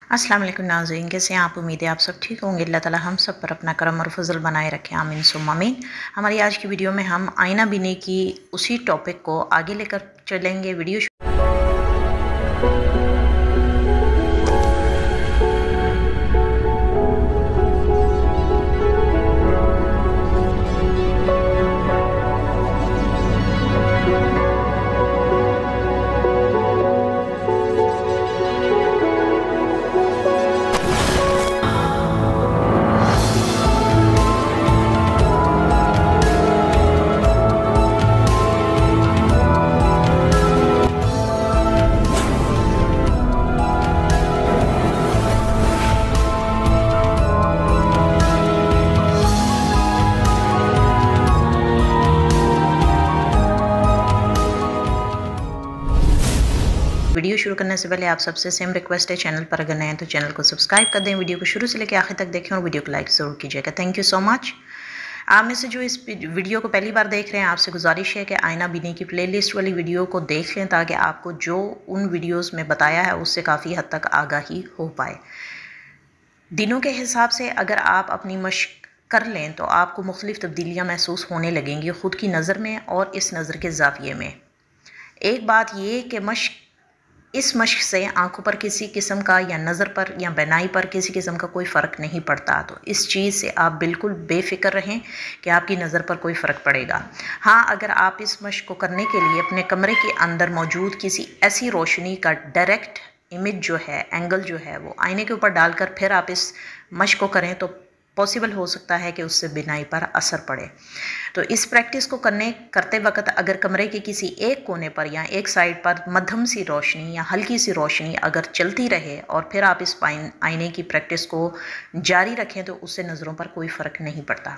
अस्सलाम वालेकुम नाज़रीन, कैसे हैं आप? उम्मीद है आप सब ठीक होंगे। अल्लाह ताला हम सब पर अपना करम और फजल बनाए रखें, आमीन सुम्मा आमीन। हमारी आज की वीडियो में हम आईना बीनी की उसी टॉपिक को आगे लेकर चलेंगे। वीडियो शुरू करने से पहले आप सबसे सेम रिक्वेस्ट है, चैनल पर अगर नए हैं तो चैनल को सब्सक्राइब कर दें, वीडियो को शुरू से लेकर आखिर तक देखें और वीडियो को लाइक ज़रूर कीजिएगा। Thank you so much. आप में से जो इस वीडियो को पहली बार देख रहे हैं, आपसे गुजारिश है कि आईना बीनी की प्लेलिस्ट वाली वीडियो को देख लें ताकि आपको जो उन वीडियोज़ में बताया है उससे काफ़ी हद तक आगाही हो पाए। दिनों के हिसाब से अगर आप अपनी मशक कर लें तो आपको मुख्तलिफ़ तब्दीलियाँ महसूस होने लगेंगी ख़ुद की नज़र में और इस नज़र के ज़ाविये में। एक बात ये कि इस मशक से आंखों पर किसी किस्म का या नज़र पर या बनाई पर किसी किस्म का कोई फ़र्क नहीं पड़ता, तो इस चीज़ से आप बिल्कुल बेफ़िक्र रहें कि आपकी नज़र पर कोई फ़र्क पड़ेगा। हाँ, अगर आप इस मशक को करने के लिए अपने कमरे के अंदर मौजूद किसी ऐसी रोशनी का डायरेक्ट इमेज जो है, एंगल जो है, वो आईने के ऊपर डालकर फिर आप इस मशक को करें तो पॉसिबल हो सकता है कि उससे बिनाई पर असर पड़े। तो इस प्रैक्टिस को करते वक्त अगर कमरे के किसी एक कोने पर या एक साइड पर मध्यम सी रोशनी या हल्की सी रोशनी अगर चलती रहे और फिर आप इस आईने की प्रैक्टिस को जारी रखें तो उससे नज़रों पर कोई फ़र्क नहीं पड़ता।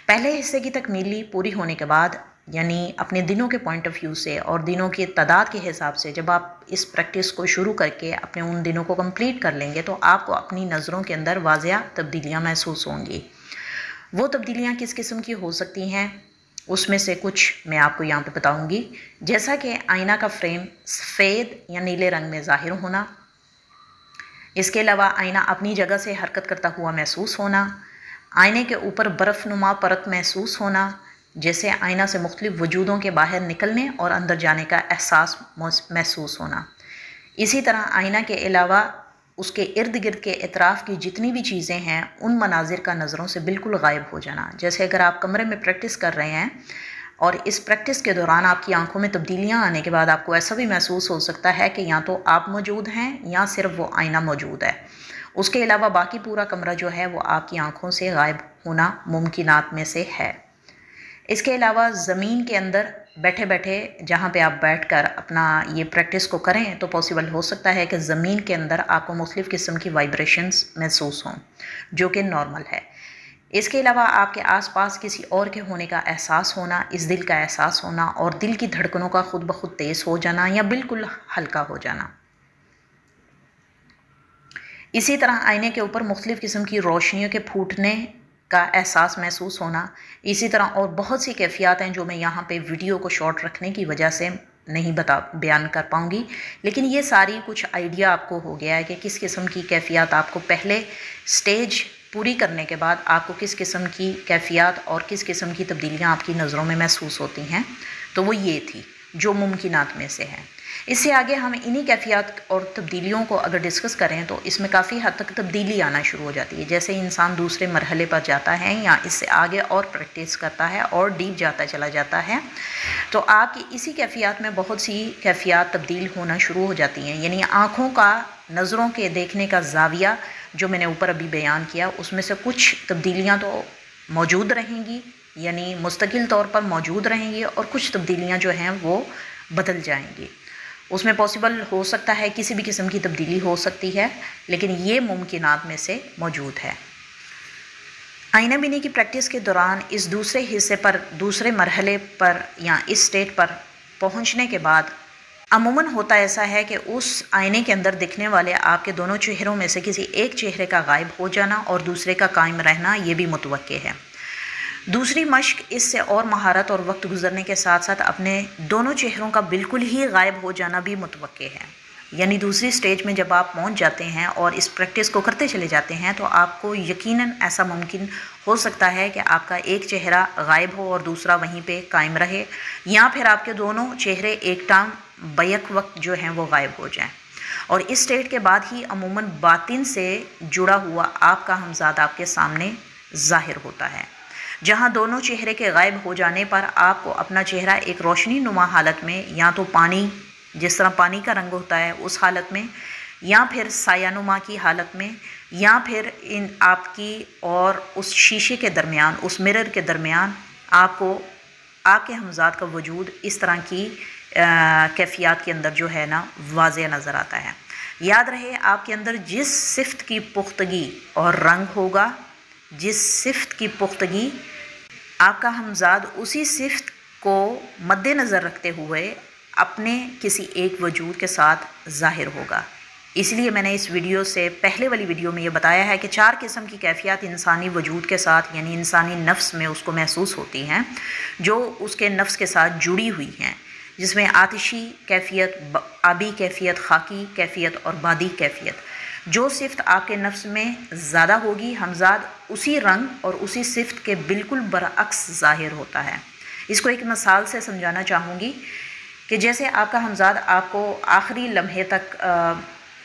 पहले हिस्से की तकमीली पूरी होने के बाद, यानी अपने दिनों के पॉइंट ऑफ व्यू से और दिनों की तादाद के हिसाब से, जब आप इस प्रैक्टिस को शुरू करके अपने उन दिनों को कंप्लीट कर लेंगे तो आपको अपनी नज़रों के अंदर वाज़िया तब्दीलियाँ महसूस होंगी। वो तब्दीलियाँ किस किस्म की हो सकती हैं उसमें से कुछ मैं आपको यहाँ पे बताऊँगी। जैसा कि आईना का फ्रेम सफ़ेद या नीले रंग में ज़ाहिर होना, इसके अलावा आईना अपनी जगह से हरकत करता हुआ महसूस होना, आईने के ऊपर बर्फ़नुमा परत महसूस होना, जैसे आईना से मुख्तलिफ़ वजूदों के बाहर निकलने और अंदर जाने का एहसास महसूस होना। इसी तरह आईना के अलावा उसके इर्द गिर्द के अतराफ़ की जितनी भी चीज़ें हैं उन मनाजिर का नज़रों से बिल्कुल गायब हो जाना। जैसे अगर आप कमरे में प्रैक्टिस कर रहे हैं और इस प्रैक्टिस के दौरान आपकी आंखों में तब्दीलियां आने के बाद आपको ऐसा भी महसूस हो सकता है कि या तो आप मौजूद हैं या सिर्फ वो आईना मौजूद है। उसके अलावा बाकी पूरा कमरा जो है वो आपकी आंखों से गायब होना मुमकिनात में से है। इसके अलावा ज़मीन के अंदर बैठे बैठे जहाँ पे आप बैठकर अपना ये प्रैक्टिस को करें तो पॉसिबल हो सकता है कि ज़मीन के अंदर आपको मुख्तलिफ़ किस्म की वाइब्रेशंस महसूस हों, जो कि नॉर्मल है। इसके अलावा आपके आसपास किसी और के होने का एहसास होना, इस दिल का एहसास होना और दिल की धड़कनों का खुद ब खुद तेज़ हो जाना या बिल्कुल हल्का हो जाना। इसी तरह आईने के ऊपर मुख्तलिफ़ किस्म की रोशनियों के फूटने का एहसास महसूस होना। इसी तरह और बहुत सी कैफियत हैं जो मैं यहाँ पे वीडियो को शॉर्ट रखने की वजह से नहीं बयान कर पाऊँगी, लेकिन ये सारी कुछ आइडिया आपको हो गया है कि किस किस्म की कैफियत आपको पहले स्टेज पूरी करने के बाद आपको किस किस्म की कैफियत और किस किस्म की तब्दीलियाँ आपकी नज़रों में महसूस होती हैं। तो वो ये थी जो मुमकिनात में से है। इससे आगे हम इन्हीं कैफियत और तब्दीलियों को अगर डिस्कस करें तो इसमें काफ़ी हद तक तब्दीली आना शुरू हो जाती है। जैसे इंसान दूसरे मरहले पर जाता है या इससे आगे और प्रैक्टिस करता है और डीप जाता चला जाता है तो आपकी इसी कैफियत में बहुत सी कैफियत तब्दील होना शुरू हो जाती हैं। यानी आँखों का, नज़रों के देखने का ज़ाविया जो मैंने ऊपर अभी बयान किया उसमें से कुछ तब्दीलियाँ तो मौजूद रहेंगी, यानी मुस्तकिल तौर पर मौजूद रहेंगी, और कुछ तब्दीलियाँ जो हैं वो बदल जाएंगी। उसमें पॉसिबल हो सकता है किसी भी किस्म की तब्दीली हो सकती है, लेकिन ये मुमकिनात में से मौजूद है। आईना बीनी की प्रैक्टिस के दौरान इस दूसरे हिस्से पर, दूसरे मरहले पर या इस स्टेट पर पहुंचने के बाद अमूमन होता ऐसा है कि उस आईने के अंदर दिखने वाले आपके दोनों चेहरों में से किसी एक चेहरे का गायब हो जाना और दूसरे का कायम रहना ये भी मुतवक्के है। दूसरी मश्क इससे और महारत और वक्त गुजरने के साथ साथ अपने दोनों चेहरों का बिल्कुल ही गायब हो जाना भी मुतवक्के है। यानी दूसरी स्टेज में जब आप पहुंच जाते हैं और इस प्रैक्टिस को करते चले जाते हैं तो आपको यकीनन ऐसा मुमकिन हो सकता है कि आपका एक चेहरा गायब हो और दूसरा वहीं पे कायम रहे, या फिर आपके दोनों चेहरे एक टाइम बैक वक्त जो हैं वो गायब हो जाएं। और इस स्टेट के बाद ही अमूमन बातिन से जुड़ा हुआ आपका हमज़ाद आपके सामने ज़ाहिर होता है, जहां दोनों चेहरे के गायब हो जाने पर आपको अपना चेहरा एक रोशनी नुमा हालत में, या तो पानी, जिस तरह पानी का रंग होता है उस हालत में, या फिर सायानुमा की हालत में, या फिर इन आपकी और उस शीशे के दरमियान, उस मिरर के दरमियान आपको आपके हमज़ाद का वजूद इस तरह की कैफियत के अंदर जो है ना वाज़ेह नज़र आता है। याद रहे, आपके अंदर जिस सिफ्त की पुख्तगी और रंग होगा, जिस सिफ्त की पुख्तगी, आपका हमज़ाद उसी सिफ्त को मद्देनज़र रखते हुए अपने किसी एक वजूद के साथ ज़ाहिर होगा। इसलिए मैंने इस वीडियो से पहले वाली वीडियो में ये बताया है कि 4 किस्म की कैफियत इंसानी वजूद के साथ, यानी इंसानी नफ्स में उसको महसूस होती हैं, जो उसके नफ्स के साथ जुड़ी हुई हैं, जिसमें आतिशी कैफियत, आबी कैफियत, खाकी कैफियत और बादी कैफियत। जो सिफ्त आपके नफ्स में ज़्यादा होगी, हमज़ाद उसी रंग और उसी सिफ्त के बिल्कुल बरअक्स ज़ाहिर होता है। इसको एक मिसाल से समझाना चाहूँगी कि जैसे आपका हमज़ाद आपको आखिरी लम्हे तक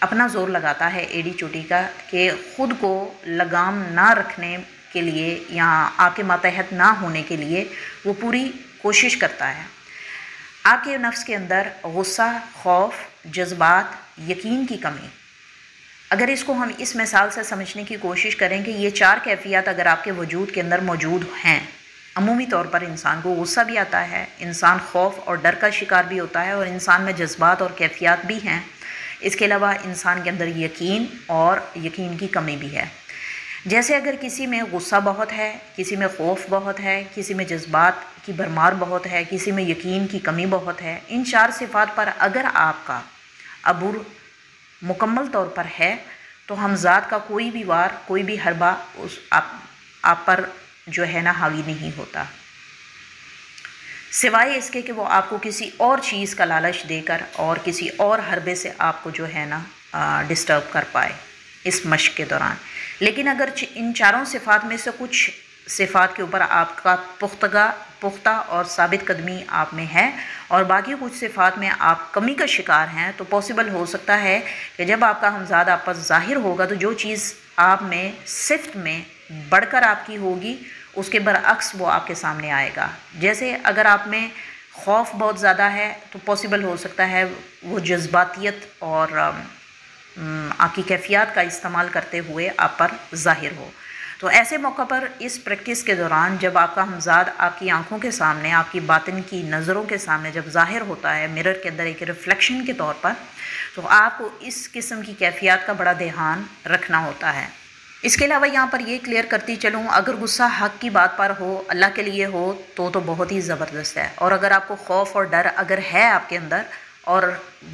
अपना ज़ोर लगाता है एड़ी चोटी का, कि ख़ुद को लगाम ना रखने के लिए या आपके मातहत ना होने के लिए वो पूरी कोशिश करता है। आपके नफ्स के अंदर गुस्सा, खौफ, जज्बात, यकीन की कमी, अगर इसको हम इस मिसाल से समझने की कोशिश करें कि ये 4 कैफियत अगर आपके वजूद के अंदर मौजूद हैं, अमूमी तौर पर इंसान को गुस्सा भी आता है, इंसान खौफ और डर का शिकार भी होता है, और इंसान में जज्बात और कैफियत भी हैं। इसके अलावा इंसान के अंदर यकीन और यकीन की कमी भी है। जैसे अगर किसी में गुस्सा बहुत है, किसी में खौफ बहुत है, किसी में जज्बात की भरमार बहुत है, किसी में यकीन की कमी बहुत है, इन 4 सिफ़ात पर अगर आपका अबूर मुकम्मल तौर पर है तो हमज़ाद का कोई भी वार, कोई भी हरबा उस आप पर जो है ना हावी नहीं होता, सिवाय इसके कि वो आपको किसी और चीज़ का लालच देकर और किसी और हरबे से आपको जो है ना डिस्टर्ब कर पाए इस मश्क के दौरान। लेकिन अगर इन 4 सिफ़ात में से कुछ सिफ़ात के ऊपर आपका पुख्ता और साबित कदमी आप में है और बाकी कुछ सिफ़ात में आप कमी का शिकार हैं, तो पॉसिबल हो सकता है कि जब आपका हमज़ाद आप पर ज़ाहिर होगा तो जो चीज़ आप में सिफ्त में बढ़कर आपकी होगी उसके बरअक्स वो आपके सामने आएगा। जैसे अगर आप में खौफ बहुत ज़्यादा है तो पॉसिबल हो सकता है वो जज्बातियत और आपकी कैफियत का इस्तेमाल करते हुए आप पर ज़ाहिर हो। तो ऐसे मौक़ा पर इस प्रैक्टिस के दौरान जब आपका हमज़ाद आपकी आंखों के सामने, आपकी बातिन की नज़रों के सामने जब ज़ाहिर होता है मिरर के अंदर एक रिफ्लेक्शन के तौर पर, तो आपको इस किस्म की कैफियत का बड़ा ध्यान रखना होता है। इसके अलावा यहाँ पर ये क्लियर करती चलूँ, अगर गुस्सा हक़ की बात पर हो, अल्लाह के लिए हो तो बहुत ही ज़बरदस्त है, और अगर आपको खौफ और डर अगर है आपके अंदर और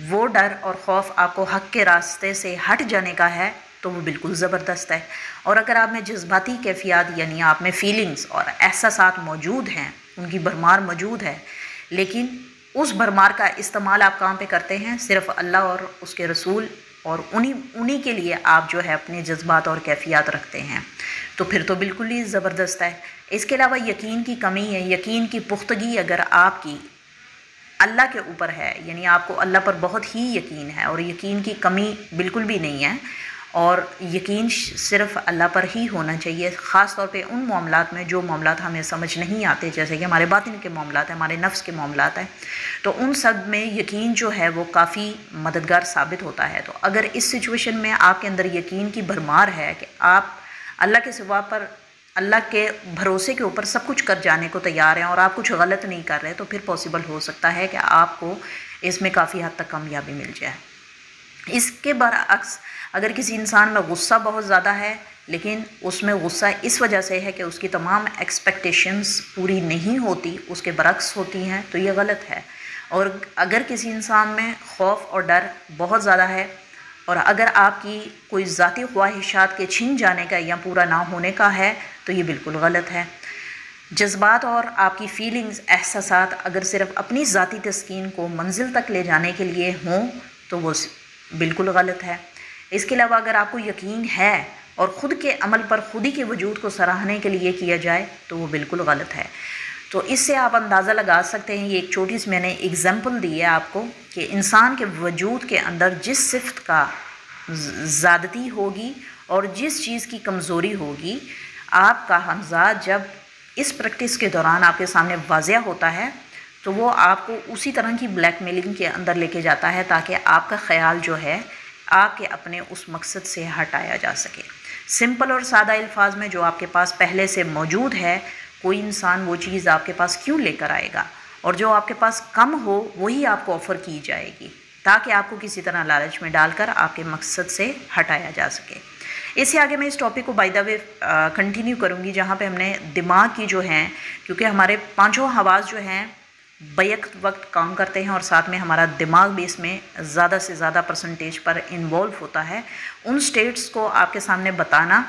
वो डर और खौफ आपको हक़ के रास्ते से हट जाने का है तो वो बिल्कुल ज़बरदस्त है। और अगर आप में जज्बाती कैफियत यानी आप में फ़ीलिंग्स और एहसासात मौजूद हैं, उनकी भरमार मौजूद है, लेकिन उस भरमार का इस्तेमाल आप कहाँ पे करते हैं? सिर्फ़ अल्लाह और उसके रसूल और उन्हीं के लिए आप जो है अपने जज्बात और कैफियत रखते हैं, तो फिर तो बिल्कुल ही ज़बरदस्त है। इसके अलावा यकीन की कमी है, यकीन की पुख्तगी अगर आपकी अल्लाह के ऊपर है, यानी आपको अल्लाह पर बहुत ही यकीन है और यकीन की कमी बिल्कुल भी नहीं है, और यकीन सिर्फ़ अल्लाह पर ही होना चाहिए, ख़ास तौर पे उन मामलात में जो मामलात हमें समझ नहीं आते, जैसे कि हमारे बातिन के मामलात हैं, हमारे नफ्स के मामलात हैं, तो उन सब में यकीन जो है वो काफ़ी मददगार साबित होता है। तो अगर इस सिचुएशन में आपके अंदर यकीन की भरमार है कि आप अल्लाह के सिवा पर, अल्लाह के भरोसे के ऊपर सब कुछ कर जाने को तैयार हैं और आप कुछ गलत नहीं कर रहे, तो फिर पॉसिबल हो सकता है कि आपको इसमें काफ़ी हद तक कामयाबी मिल जाए। इसके बरअक्स अगर किसी इंसान में गुस्सा बहुत ज़्यादा है, लेकिन उसमें गुस्सा इस वजह से है कि उसकी तमाम एक्सपेक्टेशंस पूरी नहीं होती, उसके बरअक्स होती हैं, तो ये गलत है। और अगर किसी इंसान में खौफ और डर बहुत ज़्यादा है और अगर आपकी कोई ज़ाती ख्वाहिशात के छिन जाने का या पूरा ना होने का है, तो ये बिल्कुल गलत है। जज्बात और आपकी फ़ीलिंग्स, एहसासात अगर सिर्फ़ अपनी ज़ाती तस्कीन को मंजिल तक ले जाने के लिए हों, तो वो बिल्कुल गलत है। इसके अलावा अगर आपको यकीन है और ख़ुद के अमल पर खुद ही के वजूद को सराहने के लिए किया जाए तो वो बिल्कुल गलत है। तो इससे आप अंदाज़ा लगा सकते हैं, ये एक छोटी सी मैंने एग्ज़ाम्पल दी है आपको कि इंसान के वजूद के अंदर जिस सिफ़त का ज़्यादती होगी और जिस चीज़ की कमज़ोरी होगी, आपका हमज़ा जब इस प्रैक्टिस के दौरान आपके सामने वाज़िया होता है तो वो आपको उसी तरह की ब्लैकमेलिंग के अंदर लेके जाता है ताकि आपका ख़्याल जो है आपके अपने उस मकसद से हटाया जा सके। सिंपल और सादा अल्फाज में जो आपके पास पहले से मौजूद है, कोई इंसान वो चीज़ आपके पास क्यों लेकर आएगा, और जो आपके पास कम हो वही आपको ऑफ़र की जाएगी ताकि आपको किसी तरह लालच में डालकर आपके मकसद से हटाया जा सके। इससे आगे मैं इस टॉपिक को बाय द वे कंटिन्यू करूँगी जहाँ पे हमने दिमाग की जो हैं, क्योंकि हमारे पांचों हवास जो हैं बैक वक्त काम करते हैं और साथ में हमारा दिमाग भी इसमें ज़्यादा से ज़्यादा परसेंटेज पर इन्वॉल्व होता है, उन स्टेट्स को आपके सामने बताना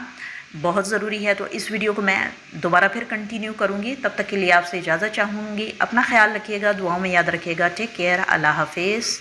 बहुत ज़रूरी है। तो इस वीडियो को मैं दोबारा फिर कंटिन्यू करूँगी। तब तक के लिए आपसे इजाज़त चाहूँगी। अपना ख्याल रखिएगा, दुआओं में याद रखिएगा। टेक केयर, अल्लाह हाफिज़।